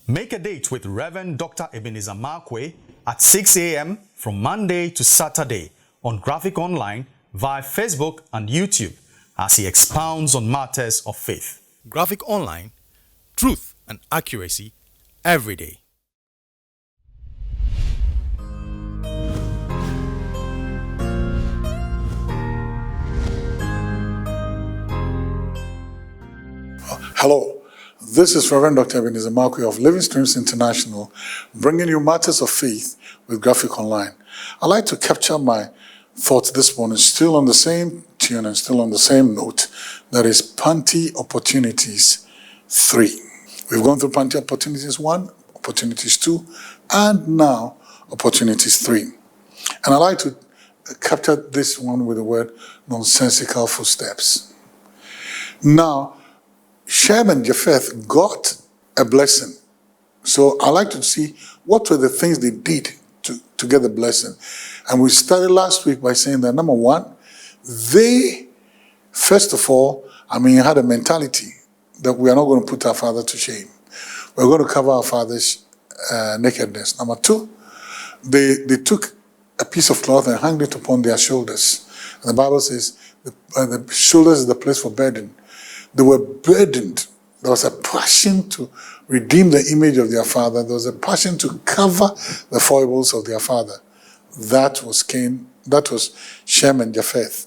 Make a date with Reverend Dr. Ebenezer Markwei at 6 a.m. from Monday to Saturday on Graphic Online via Facebook and YouTube as he expounds on matters of faith. Graphic Online, truth and accuracy every day. Hello, this is Reverend Dr. Ebenezer Markwei of Living Streams International, bringing you matters of faith with Graphic Online. I'd like to capture my thoughts this morning, still on the same tune and still on the same note. That is PANTY Opportunities 3. We've gone through PANTY Opportunities 1, Opportunities 2, and now Opportunities 3. And I'd like to capture this one with the word nonsensical footsteps. Now, Shem and Japheth got a blessing. So I like to see what were the things they did to get the blessing. And we started last week by saying that, number one, they, first of all, had a mentality that we are not going to put our father to shame. We're going to cover our father's nakedness. Number two, they took a piece of cloth and hung it upon their shoulders. And the Bible says the shoulders is the place for burden. They were burdened. There was a passion to redeem the image of their father. There was a passion to cover the foibles of their father. That was Cain. That was Shem and Japheth.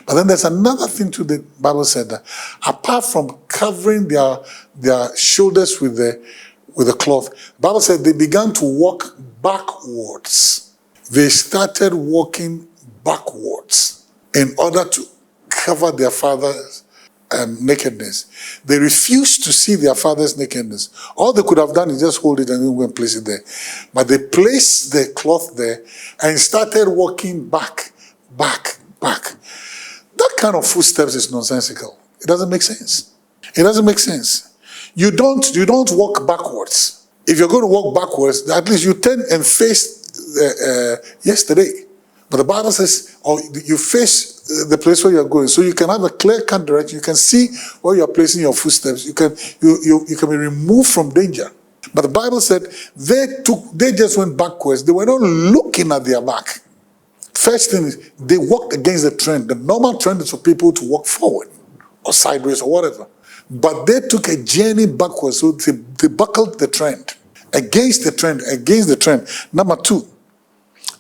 But then there's another thing too. The Bible said that apart from covering their shoulders with the cloth, the Bible said they began to walk backwards. They started walking backwards in order to cover their father's nakedness. They refused to see their father's nakedness. All they could have done is just hold it and then go and place it there. But they placed the cloth there and started walking back. That kind of footsteps is nonsensical. It doesn't make sense. It doesn't make sense. You don't walk backwards. If you're going to walk backwards, at least you turn and face yesterday. But the Bible says, you face the place where you're going, so you can have a clear-cut direction. You can see where you're placing your footsteps. You can be removed from danger. But the Bible said they just went backwards. They were not looking at their back. First thing is, they walked against the trend. The normal trend is for people to walk forward or sideways or whatever. But they took a journey backwards, so they buckled the trend. Against the trend. Number two,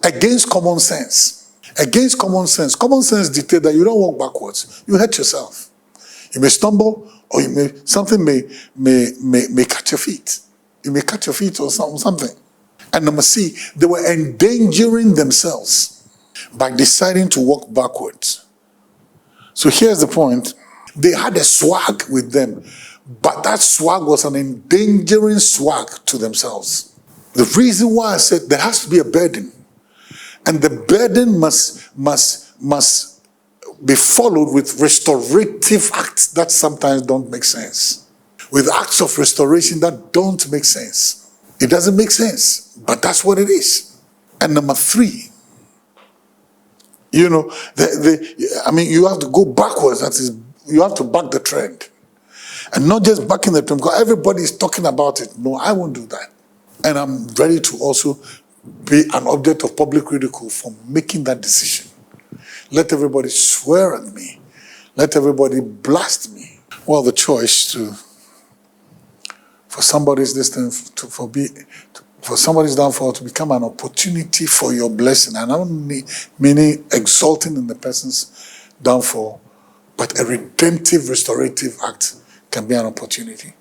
against common sense. Against common sense. Common sense dictates that you don't walk backwards. You hurt yourself. You may stumble, or something may catch your feet. You may catch your feet or something. And number C, they were endangering themselves by deciding to walk backwards. So here's the point. They had a swag with them, but that swag was an endangering swag to themselves. The reason why I said there has to be a burden. And the burden must be followed with restorative acts that sometimes don't make sense. With acts of restoration that don't make sense. It doesn't make sense, but that's what it is. And number three, you have to go backwards. That is, you have to back the trend. And not just backing the trend, because everybody is talking about it. No, I won't do that. And I'm ready to also be an object of public ridicule for making that decision. Let everybody swear at me. Let everybody blast me. Well, the choice for somebody's downfall to become an opportunity for your blessing. And I don't mean exalting in the person's downfall, but a redemptive, restorative act can be an opportunity.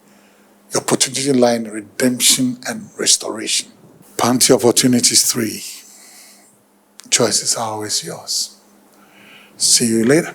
The opportunity lie in redemption and restoration. PANTY Opportunities 3. Choices are always yours. See you later.